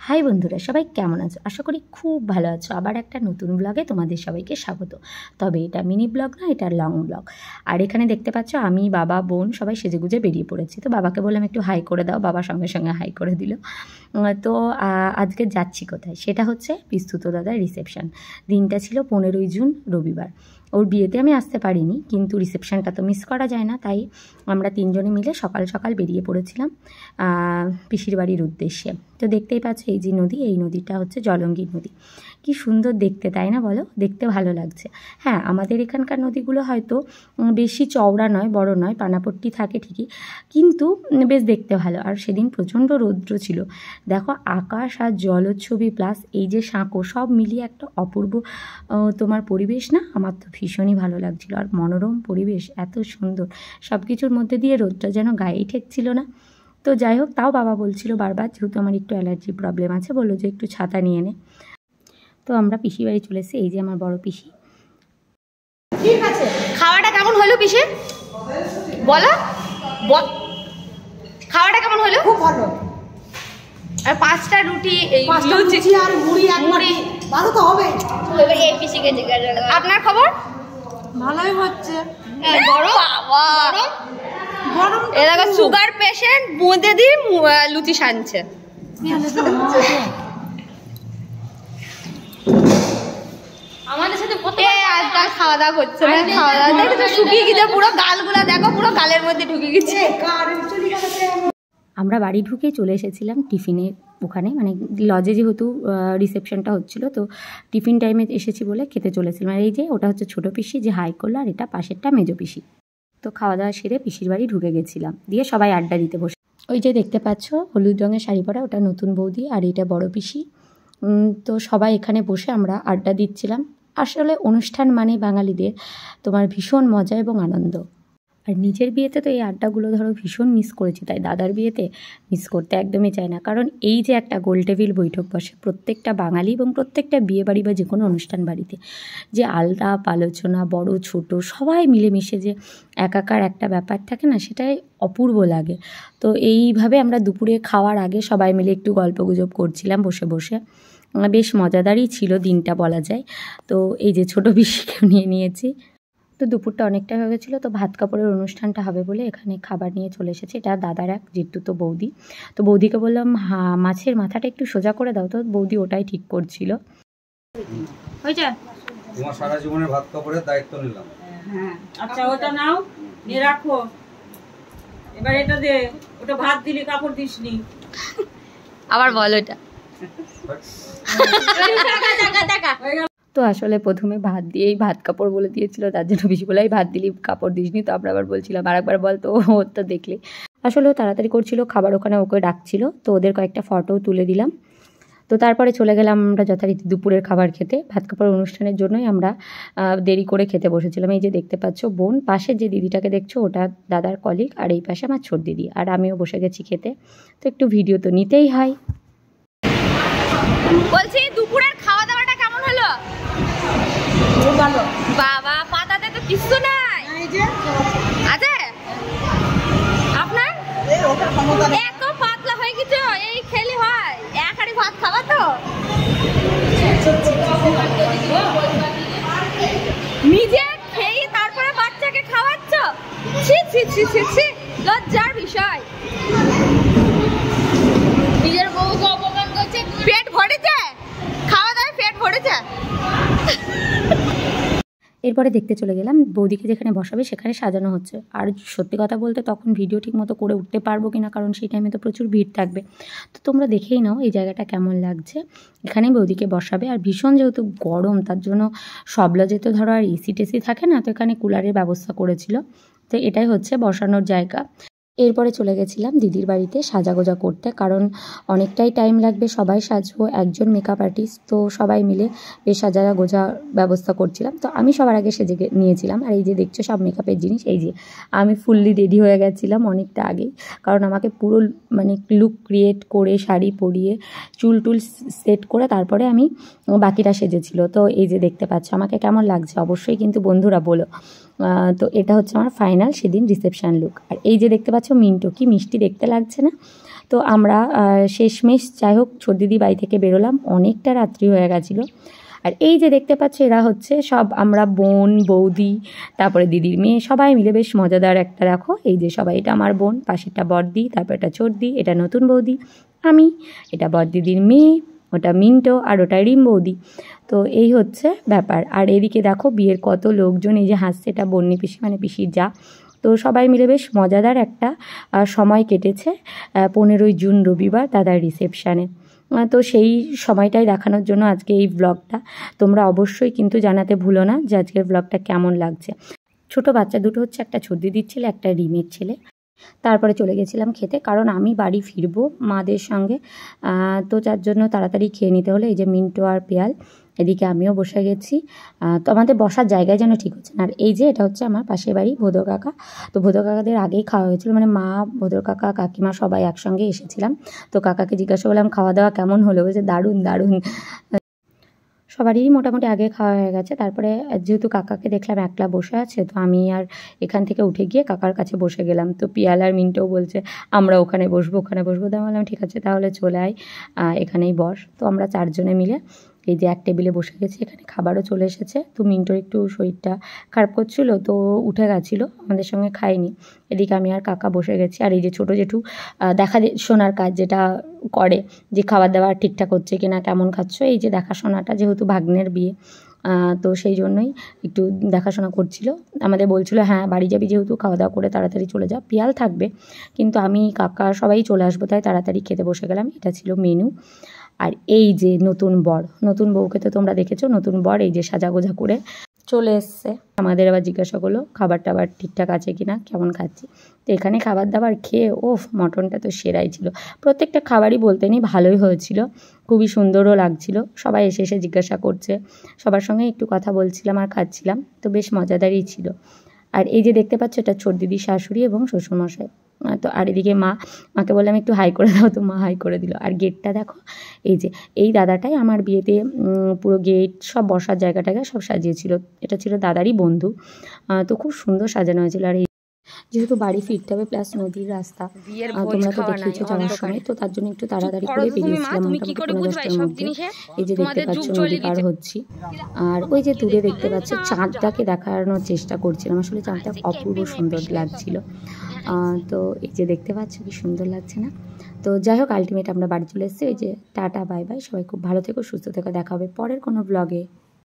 High বন্ধুরা, সবাই কেমন আছো? আশা করি খুব ভালো আছো। আবার একটা নতুন ব্লগে তোমাদের সবাইকে স্বাগত। তবে এটা মিনি ব্লগ না, এটা লং ব্লগ। আর এখানে দেখতে পাচ্ছ আমি, বাবা, বোন সবাই সেজেগুজে বেরিয়ে পড়েছি। তো বাবাকে বললাম একটু হাই করে দাও, বাবা সঙ্গে সঙ্গে হাই করে দিল। তো আজকে যাচ্ছি কোথায়, সেটা হচ্ছে পিস্তুত দাদার রিসেপশন। দিনটা ছিল 15ই জুন, রবিবার। ওর বিয়েতে আমি আসতে পারিনি, কিন্তু রিসেপশনটা তো মিস করা যায় না, তাই আমরা তিনজনে মিলে সকাল সকাল বেরিয়ে পড়েছিলাম পিসির বাড়ির উদ্দেশ্যে। তো দেখতেই পাচ্ছ এই যে নদী, এই নদীটা হচ্ছে জলঙ্গি নদী। কি সুন্দর দেখতে, তাই না বলো? দেখতে ভালো লাগছে। হ্যাঁ, আমাদের এখানকার নদীগুলো হয়তো বেশি চওড়া নয়, বড় নয়, পানাপট্টি থাকে ঠিকই, কিন্তু বেশ দেখতে ভালো। আর সেদিন প্রচণ্ড রৌদ্র ছিল। দেখো আকাশ আর জলচ্ছবি প্লাস এই যে সাঁকো, সব মিলিয়ে একটা অপূর্ব তোমার পরিবেশ না? আমার তো ভীষণই ভালো লাগছিল। আর মনোরম পরিবেশ, এত সুন্দর। সব কিছুর মধ্যে দিয়ে রোদটা যেন গায়েই ঠেকছিল না। তো যাই হোক, তাও বাবা বলছিল বারবার, যেহেতু আমার একটু অ্যালার্জি প্রবলেম আছে, বললো যে একটু ছাতা নিয়ে নে। তো আমরা পিসি বাড়ি চলে এসেছি। এই যে আমার বড় পিসি। ঠিক আছে, খাওয়াটা কেমন হলো পিসি? বলো, খাওয়াটা কেমন হলো? খুব ভালো। আর 5টা রুটি, এই লুচি আর মুড়ি, ভালো তো হবে। এই পিসিকে জিজ্ঞাসা করো, আপনার খবর? ভালোই হচ্ছে। গরম এলাকা সুগার পেশেন্ট বোঁদে দিয়ে লুচি সানছে। আমাদের সাথে আজকাল খাওয়া দাওয়া করছে না, খাওয়া দাওয়া দেখো শুকিয়ে গেছে পুরো, গালগুলা দেখো পুরো গালের মধ্যে ঢুকে গেছে। আমরা বাড়ি ঢুকে চলে এসেছিলাম টিফিনের ওখানে, মানে লজে যেহেতু রিসেপশনটা হচ্ছিল, তো টিফিন টাইমে এসেছি বলে খেতে চলেছিলাম। আর এই যে ওটা হচ্ছে ছোটো পিসি যে হাই করলো, আর এটা পাশেরটা মেজো পিসি। তো খাওয়া দাওয়া সেরে পিসির বাড়ি ঢুকে গেছিলাম, দিয়ে সবাই আড্ডা দিতে বসে। ওই যে দেখতে পাচ্ছ হলুদ রঙের শাড়ি পরা, ওটা নতুন বৌদি, আর এটা বড় পিসি। তো সবাই এখানে বসে আমরা আড্ডা দিচ্ছিলাম। আসলে অনুষ্ঠান মানে বাঙালিদের তোমার ভীষণ মজা এবং আনন্দ। আর নিজের বিয়েতে তো এই আড্ডাগুলো ধরো ভীষণ মিস করেছি, তাই দাদার বিয়েতে মিস করতে একদমই চাই না। কারণ এই যে একটা গোল টেবিল বৈঠক বসে প্রত্যেকটা বাঙালি এবং প্রত্যেকটা বিয়ে বাড়ি বা যে কোনো অনুষ্ঠান বাড়িতে, যে আলাপ আলোচনা, বড় ছোট সবাই মিলেমিশে যে একাকার একটা ব্যাপার থাকে না, সেটাই অপূর্ব লাগে। তো এইভাবে আমরা দুপুরে খাওয়ার আগে সবাই মিলে একটু গল্পগুজব করছিলাম বসে বসে। বেশ মজাদারই ছিল দিনটা বলা যায়। তো এই যে ছোটো পিসিকেও নিয়ে নিয়েছি। তো দুপুরটা অনেকটা হয়ে গেছিলো, তো ভাত কাপড়ের অনুষ্ঠানটা হবে বলে এখানে খাবার নিয়ে চলে এসেছে। এটা দাদার এক জেঠু বৌদি। তো বৌদিকে বললাম মাছের মাথাটা একটু সোজা করে দাও, তো বৌদি ওটাই ঠিক করছিল। হয়েছে? তোমার সারা জীবনের ভাত কাপড়ের দায়িত্ব নিলাম। হ্যাঁ, আচ্ছা ওটা নাও, নিয়ে রাখো। এবার এটা দে, ওটা ভাত দিলি কাপড় দিসনি। আবার বল ওটা। তো আসলে প্রথমে ভাত দিয়েই ভাত কাপড় বলে দিয়েছিল, তার জন্য বেশি বলাই ভাত দিলি কাপড় দিসনি। তো আমরা আবার বলছিলাম আরেকবার বল, তো ওর তো দেখলে আসলে তাড়াতাড়ি করছিল, খাবার ওখানে ওকে ডাকছিল, তো ওদের কয়েকটা ফটোও তুলে দিলাম। তো তারপরে চলে গেলাম আমরা যথারীতি দুপুরের খাবার খেতে। ভাত কাপড় অনুষ্ঠানের জন্যই আমরা দেরি করে খেতে বসেছিলাম। এই যে দেখতে পাচ্ছ বোন, পাশের যে দিদিটাকে দেখছো ওটা দাদার কলিগ, আর এই পাশে আমার ছোট দিদি, আর আমিও বসে গেছি খেতে। তো একটু ভিডিও তো নিতেই হয়। বলছি দুপুরের খাওয়া দাওয়াটা কেমন হলো? ভালো বাবা, পাতাতে তো কিছু নাই। আছে আপনার? এত পাতলা হয়ে গেছে, এই খেলে হয়? এক হাঁড়ি ভাত খাবা তো? নিজে খেয়ে তারপরে বাচ্চাকে খাওয়াচ্ছ? ছি ছি ছি ছি ছি, লজ্জার বিষয়। নিজের বউকে অপমান করছে। পেট ভরেছে? খাওয়া দাওয়ায় পেট ভরেছে? এরপরে দেখতে চলে গেলাম বৌদিকে যেখানে বসাবে সেখানে সাজানো হচ্ছে। আর সত্যি কথা বলতে তখন ভিডিও ঠিক মতো করে উঠতে পারবো কিনা, কারণ সেই টাইমে তো প্রচুর ভিড় থাকবে। তো তোমরা দেখেই নাও এই জায়গাটা কেমন লাগছে। এখানেই বৌদিকে বসাবে। আর ভীষণ যেহেতু গরম, তার জন্য সব লজে তো ধরো আর এসি টেসি থাকে না, তো এখানে কুলারের ব্যবস্থা করেছিল। তো এটাই হচ্ছে বসানোর জায়গা। এরপরে চলে গেছিলাম দিদির বাড়িতে সাজাগোজা করতে, কারণ অনেকটাই টাইম লাগবে। সবাই সাজবো, একজন মেকআপ আর্টিস্ট, তো সবাই মিলে বেশ সাজাগোজা ব্যবস্থা করছিলাম। তো আমি সবার আগে সেজে নিয়েছিলাম। আর এই যে দেখছো সব মেকআপের জিনিস, এই যে আমি ফুললি রেডি হয়ে গেছিলাম অনেকটা আগেই, কারণ আমাকে পুরো মানে লুক ক্রিয়েট করে শাড়ি পরিয়ে চুল টুল সেট করে তারপরে আমি বাকিটা সেজেছিল। তো এই যে দেখতে পাচ্ছ আমাকে কেমন লাগছে অবশ্যই কিন্তু বন্ধুরা বলো। তো এটা হচ্ছে আমার ফাইনাল সেদিন রিসেপশান লুক। আর এই যে দেখতে পাচ্ছ মিন্টো, কি মিষ্টি দেখতে লাগছে না? তো আমরা শেষমেশ যাই হোক ছোটদিদি বাড়ি থেকে বেরোলাম, অনেকটা রাত্রি হয়ে গেছিলো। আর এই যে দেখতে পাচ্ছ এরা হচ্ছে সব আমরা বোন, বৌদি, তারপরে দিদির মেয়ে, সবাই মিলে বেশ মজাদার একটা, দেখো এই যে সবাই, এটা আমার বোন, পাশেরটা বড়দি, তারপর এটা ছোটদি, এটা নতুন বৌদি, আমি, এটা বড়দিদির মেয়ে, ওটা মিন্টো, আর ওটা রিম বৌদি। তো এই হচ্ছে ব্যাপার। আর এদিকে দেখো বিয়ের কত লোকজন, এই যে হাসছে, এটা বন্নি পিসি মানে পিসির যা। তো সবাই মিলে বেশ মজাদার একটা সময় কেটেছে 15ই জুন রবিবার দাদার রিসেপশানে। তো সেই সময়টাই দেখানোর জন্য আজকে এই ব্লগটা। তোমরা অবশ্যই কিন্তু জানাতে ভুলো না যে আজকের ব্লগটা কেমন লাগছে। ছোট বাচ্চা দুটো হচ্ছে, একটা ছোটদিদির ছেলে, একটা রিমের ছেলে। তারপরে চলে গেছিলাম খেতে, কারণ আমি বাড়ি ফিরবো মাদের সঙ্গে, তো যার জন্য তাড়াতাড়ি খেয়ে নিতে হলে। এই যে মিন্টো আর পেয়াল, এদিকে আমিও বসে গেছি। তো আমাদের বসার জায়গায় যেন ঠিক হচ্ছে না। আর এই যে এটা হচ্ছে আমার পাশের বাড়ি ভোদর কাকা। তো ভোদর কাকাদের আগেই খাওয়া হয়েছিল, মানে মা, ভোদর কাকা, কাকিমা সবাই একসঙ্গে এসেছিলাম। তো কাকাকে জিজ্ঞাসা করলাম খাওয়া দাওয়া কেমন হলো, বলছে দারুণ দারুণ। সবারই মোটামুটি আগে খাওয়া হয়ে গেছে। তারপরে যেহেতু কাকাকে দেখলাম একলা বসে আছে, তো আমি আর এখান থেকে উঠে গিয়ে কাকার কাছে বসে গেলাম। তো পিয়াল আর মিন্টোও বলছে আমরা ওখানে বসবো, ওখানে বসবো। তো বললাম ঠিক আছে তাহলে চলে আয়, এখানেই বস। তো আমরা 4 জনে মিলে এই যে এক টেবিলে বসে গেছি, এখানে খাবারও চলে এসেছে। তো মিন্টোর একটু শরীরটা খারাপ করছিল, তো উঠে গেছিলো, আমাদের সঙ্গে খাইনি। এদিকে আমি আর কাকা বসে গেছি। আর এই যে ছোটো জেঠু দেখাশোনার কাজ যেটা করে, যে খাবার দাবার ঠিকঠাক হচ্ছে কিনা, কেমন খাচ্ছ, এই যে দেখাশোনাটা, যেহেতু ভাগ্নের বিয়ে, তো সেই জন্যই একটু দেখাশোনা করছিল। আমাদের বলছিল হ্যাঁ বাড়ি যাবি যেহেতু, খাওয়া দাওয়া করে তাড়াতাড়ি চলে যা, পিয়াল থাকবে, কিন্তু আমি, কাকা সবাই চলে আসবো, তাই তাড়াতাড়ি খেতে বসে গেলাম। এটা ছিল মেনু। আর এই যে নতুন বর, নতুন বউকে তো তোমরা দেখেছো, নতুন বর এই যে সাজাগোজা করে চলে এসছে। আমাদের আবার জিজ্ঞাসা করলো খাবার টাবার ঠিকঠাক আছে কিনা, কেমন খাচ্ছি। তো এখানে খাবার দাবার খেয়ে মটনটা তো সেরাই ছিল। প্রত্যেকটা খাবারই বলতে নেই ভালোই হয়েছিল, খুবই সুন্দরও লাগছিল। সবাই এসে এসে জিজ্ঞাসা করছে, সবার সঙ্গে একটু কথা বলছিলাম আর খাচ্ছিলাম, তো বেশ মজাদারই ছিল। আর এই যে দেখতে পাচ্ছ এটা ছোট দিদির শাশুড়ি এবং শ্বশুরমশাই। তো আর এদিকে মাকে বললাম একটু হাই করে দাও, তো মা হাই করে দিল। আর গেটটা দেখো, এই যে এই দাদাটাই আমার বিয়েতে পুরো গেট সব বসার জায়গাটাকে সব সাজিয়েছিল। এটা ছিল দাদারই বন্ধু, তো খুব সুন্দর সাজানো হয়েছিল। আর এই যেহেতু বাড়ি ফিরতে হবে প্লাস নদীর রাস্তা, তোমরা তো দেখিয়েছো যাওয়ার সময়, তো তার জন্য একটু তাড়াতাড়ি করে বেরিয়েছিলাম মোটামুটি 9:30টার মধ্যে। এই যে দেখতে পাচ্ছ নদী পার হচ্ছি। আর ওই যে দূরে দেখতে পাচ্ছ চাঁদটাকে দেখানোর চেষ্টা করছিলাম, আসলে চাঁদটা অপূর্ব সুন্দর লাগছিল। তো এই যে দেখতে পাচ্ছ কি সুন্দর লাগছে না? তো যাই হোক আলটিমেট আমরা বাড়ি চলে এসেছি। এই যে টাটা বাই বাই, সবাই খুব ভালো থেকো, সুস্থ থেকো, দেখা হবে পরের কোনো ব্লগে।